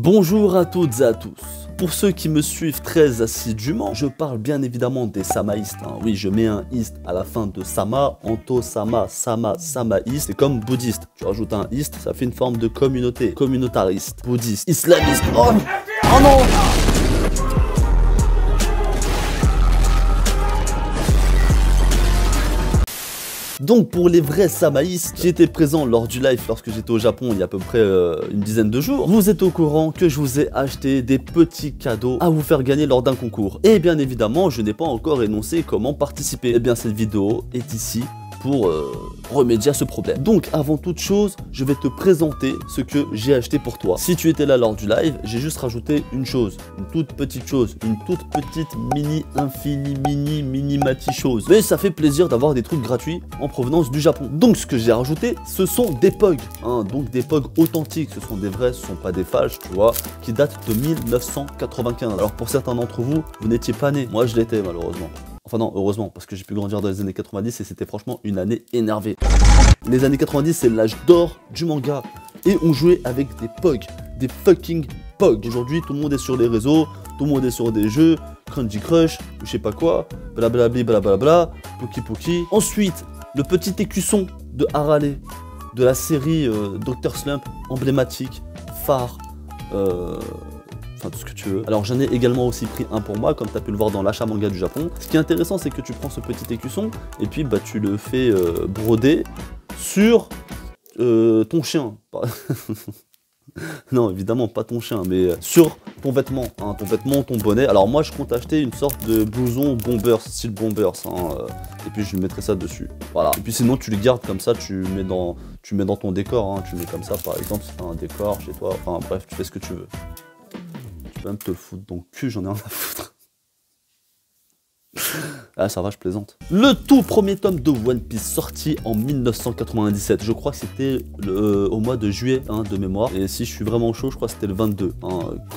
Bonjour à toutes et à tous. Pour ceux qui me suivent très assidûment, je parle bien évidemment des samaïstes. Oui, je mets un ist à la fin de sama, anto, sama, sama, samaïste. C'est comme bouddhiste. Tu rajoutes un ist, ça fait une forme de communauté. Communautariste, bouddhiste, islamiste. Oh non! Donc pour les vrais samaïstes qui étaient présents lors du live lorsque j'étais au Japon il y a à peu près une dizaine de jours, vous êtes au courant que je vous ai acheté des petits cadeaux à vous faire gagner lors d'un concours. Et bien évidemment, je n'ai pas encore énoncé comment participer. Et bien cette vidéo est ici pour remédier à ce problème. Donc avant toute chose, je vais te présenter ce que j'ai acheté pour toi. Si tu étais là lors du live, j'ai juste rajouté une chose, une toute petite chose, une toute petite mini-mati chose. Mais ça fait plaisir d'avoir des trucs gratuits en provenance du Japon. Donc ce que j'ai rajouté, ce sont des POG, donc des POG authentiques. Ce sont des vrais, ce sont pas des falches, tu vois, qui datent de 1995. Alors pour certains d'entre vous, vous n'étiez pas nés. Moi je l'étais malheureusement. Enfin non, heureusement, parce que j'ai pu grandir dans les années 90 et c'était franchement une année énervée. Les années 90, c'est l'âge d'or du manga. Et on jouait avec des POG, des fucking POG. Aujourd'hui, tout le monde est sur les réseaux, tout le monde est sur des jeux, Candy Crush, je sais pas quoi, blablabla, blablabla, Poki Poki. Ensuite, le petit écusson de Harale, de la série Dr Slump, emblématique, phare, enfin tout ce que tu veux. Alors j'en ai également aussi pris un pour moi, comme tu as pu le voir dans l'achat manga du Japon. Ce qui est intéressant, c'est que tu prends ce petit écusson et puis bah tu le fais broder sur ton chien. Non, évidemment pas ton chien, mais sur ton vêtement, ton vêtement, ton bonnet. Alors moi je compte acheter une sorte de blouson Bombers, style Bombers, et puis je lui mettrai ça dessus. Voilà. Et puis sinon tu le gardes comme ça, tu mets dans ton décor, tu mets comme ça par exemple si tu as un décor chez toi. Enfin bref, tu fais ce que tu veux. Tu peux même te le foutre dans le cul, j'en ai rien à foutre. Ah ça va, je plaisante. Le tout premier tome de One Piece sorti en 1997. Je crois que c'était au mois de juillet de mémoire. Et si je suis vraiment chaud, je crois que c'était le 22.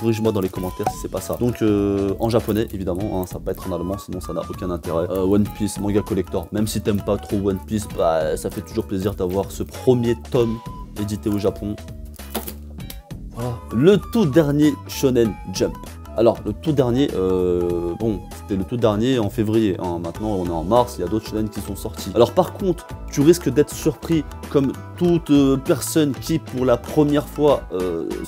Corrige-moi dans les commentaires si c'est pas ça. Donc en japonais évidemment, ça va pas être en allemand, sinon ça n'a aucun intérêt. One Piece, manga collector. Même si t'aimes pas trop One Piece, bah ça fait toujours plaisir d'avoir ce premier tome édité au Japon. Voilà. Le tout dernier Shonen Jump. Alors le tout dernier, bon, c'était le tout dernier en février, maintenant on est en mars, il y a d'autres shonen qui sont sortis. Alors par contre, tu risques d'être surpris comme toute personne qui pour la première fois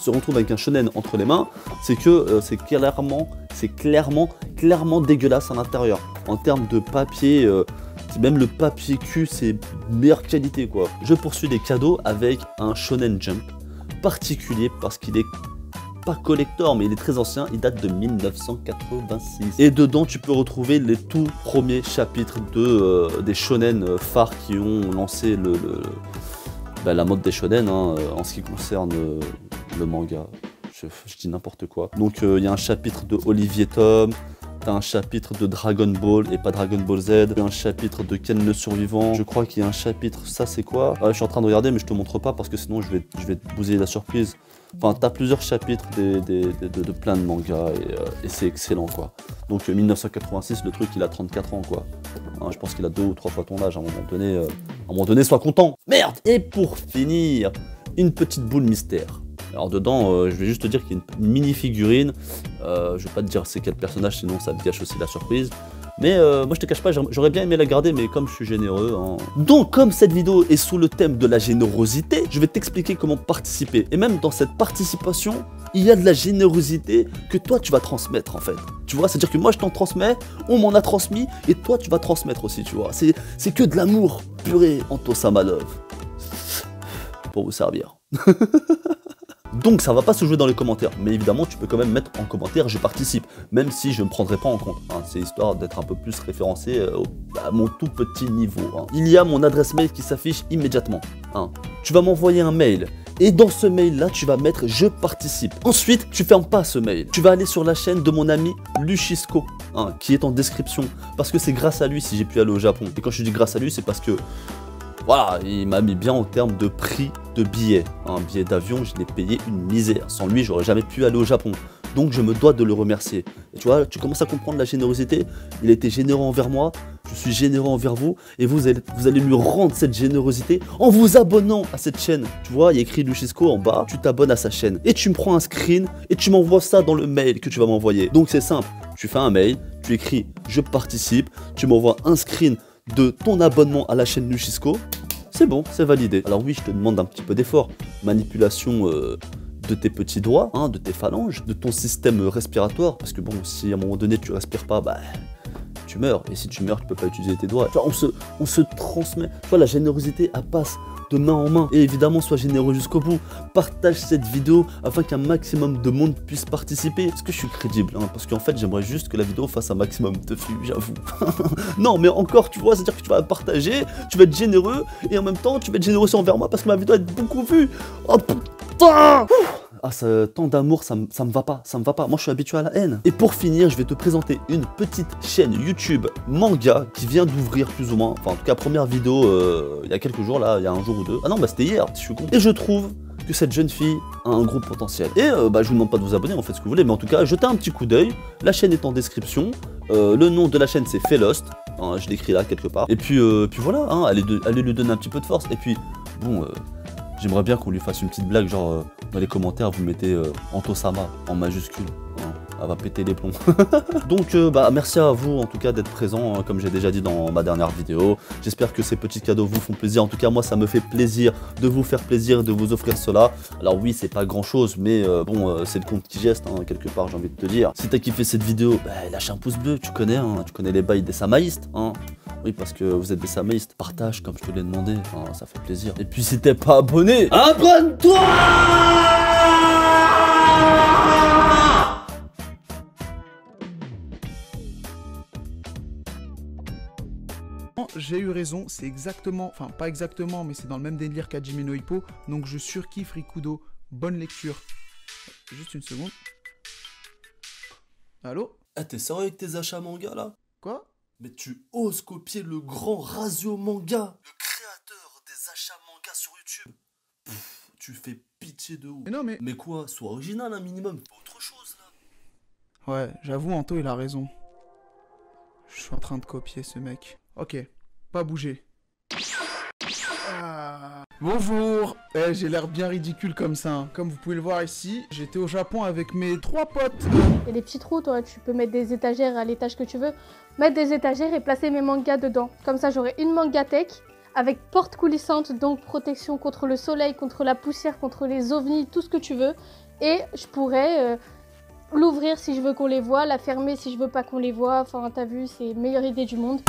se retrouve avec un shonen entre les mains, c'est que c'est clairement dégueulasse à l'intérieur. En termes de papier, même le papier cul, c'est meilleure qualité quoi. Je poursuis les cadeaux avec un Shonen Jump particulier parce qu'il est pas collector mais il est très ancien, il date de 1986 et dedans tu peux retrouver les tout premiers chapitres des shonen phares qui ont lancé la mode des shonen en ce qui concerne le manga. Je dis n'importe quoi. Donc il y a un chapitre de Olivier Tom, t'as un chapitre de Dragon Ball et pas Dragon Ball Z, il y a un chapitre de Ken le survivant, je crois qu'il y a un chapitre, ça c'est quoi? Je suis en train de regarder mais je te montre pas parce que sinon je vais te bousiller la surprise. Enfin t'as plusieurs chapitres de plein de mangas et c'est excellent quoi. Donc 1986, le truc il a 34 ans quoi. Je pense qu'il a 2 ou 3 fois ton âge à un moment donné, sois content. Merde. Et pour finir, une petite boule mystère. Alors dedans, je vais juste te dire qu'il y a une mini figurine. Je vais pas te dire c'est quel personnage, sinon ça te gâche aussi la surprise. Mais moi je te cache pas, j'aurais bien aimé la garder, mais comme je suis généreux. Donc comme cette vidéo est sous le thème de la générosité, je vais t'expliquer comment participer. Et même dans cette participation, il y a de la générosité que toi tu vas transmettre en fait. Tu vois, c'est-à-dire que moi je t'en transmets, on m'en a transmis, et toi tu vas transmettre aussi, tu vois. C'est que de l'amour purée, Anto-sama love. Pour vous servir. Donc ça va pas se jouer dans les commentaires, mais évidemment tu peux quand même mettre en commentaire je participe, même si je ne prendrai pas en compte, c'est histoire d'être un peu plus référencé à mon tout petit niveau. Il y a mon adresse mail qui s'affiche immédiatement, tu vas m'envoyer un mail, et dans ce mail là tu vas mettre je participe. Ensuite tu fermes pas ce mail, tu vas aller sur la chaîne de mon ami Luchisco, qui est en description, parce que c'est grâce à lui si j'ai pu aller au Japon, et quand je dis grâce à lui c'est parce que voilà, il m'a mis bien en termes de prix de billets. Un billet d'avion, je l'ai payé une misère. Sans lui, j'aurais jamais pu aller au Japon. Donc je me dois de le remercier. Et tu vois, tu commences à comprendre la générosité. Il a été généreux envers moi, je suis généreux envers vous. Et vous allez lui rendre cette générosité en vous abonnant à cette chaîne. Tu vois, il y a écrit Luchesco en bas, tu t'abonnes à sa chaîne. Et tu me prends un screen et tu m'envoies ça dans le mail que tu vas m'envoyer. Donc c'est simple, tu fais un mail, tu écris « Je participe », tu m'envoies un screen de ton abonnement à la chaîne Luchesco. C'est bon, c'est validé. Alors oui, je te demande un petit peu d'effort. Manipulation de tes petits doigts, hein, de tes phalanges, de ton système respiratoire. Parce que bon, si à un moment donné tu respires pas, bah tu meurs. Et si tu meurs, tu peux pas utiliser tes doigts. Tu vois, on se transmet. Tu vois, la générosité, elle passe de main en main. Et évidemment, sois généreux jusqu'au bout. Partage cette vidéo afin qu'un maximum de monde puisse participer. Est-ce que je suis crédible, hein? Parce qu'en fait, j'aimerais juste que la vidéo fasse un maximum de vues, j'avoue. Non, mais encore, tu vois, c'est-à-dire que tu vas partager, tu vas être généreux, et en même temps, tu vas être généreux aussi envers moi parce que ma vidéo a beaucoup vue. Oh putain! Ah, tant d'amour, ça me va pas, ça me va pas. Moi, je suis habitué à la haine. Et pour finir, je vais te présenter une petite chaîne YouTube manga qui vient d'ouvrir plus ou moins. Enfin, en tout cas, première vidéo il y a quelques jours, là, il y a un jour ou deux. Ah non, bah c'était hier, je suis con. Et je trouve que cette jeune fille a un gros potentiel. Et bah, je vous demande pas de vous abonner, en fait, ce que vous voulez, mais en tout cas, jetez un petit coup d'œil. La chaîne est en description. Le nom de la chaîne, c'est Felost. Hein, je l'écris là, quelque part. Et puis voilà, hein, allez lui donner un petit peu de force. Et puis, bon... j'aimerais bien qu'on lui fasse une petite blague, genre dans les commentaires, vous mettez Antosama en majuscule. Hein, elle va péter les plombs. Donc, bah, merci à vous en tout cas d'être présent, hein, comme j'ai déjà dit dans ma dernière vidéo. J'espère que ces petits cadeaux vous font plaisir. En tout cas, moi, ça me fait plaisir de vous faire plaisir, de vous offrir cela. Alors oui, c'est pas grand chose, mais bon, c'est le compte qui geste, hein, quelque part, j'ai envie de te dire. Si t'as kiffé cette vidéo, bah, lâche un pouce bleu, tu connais les bails des samaïstes, hein. Oui, parce que vous êtes des samaïstes. Partage comme je te l'ai demandé, hein, ça fait plaisir. Et puis si t'es pas abonné, abonne-toi! J'ai eu raison, c'est exactement, enfin pas exactement, mais c'est dans le même délire qu'Hajime no Ippo, donc je surkiffe Rikudo. Bonne lecture. Juste une seconde. Allô? Ah, t'es sérieux avec tes achats manga là? Quoi? Mais tu oses copier le grand Razio Manga, le créateur des achats manga sur YouTube. Pff, tu fais pitié de ouf. Mais non mais... Mais quoi, sois original un minimum, fais autre chose là. Ouais, j'avoue Anto il a raison. Je suis en train de copier ce mec. Ok, pas bouger. Bonjour. J'ai l'air bien ridicule comme ça, hein. Comme vous pouvez le voir ici, j'étais au Japon avec mes 3 potes. Il y a des petits trous, toi, tu peux mettre des étagères à l'étage que tu veux. Mettre des étagères et placer mes mangas dedans. Comme ça, j'aurai une mangatech avec porte coulissante, donc protection contre le soleil, contre la poussière, contre les ovnis, tout ce que tu veux. Et je pourrais l'ouvrir si je veux qu'on les voit, la fermer si je veux pas qu'on les voit. Enfin, t'as vu, c'est meilleure idée du monde.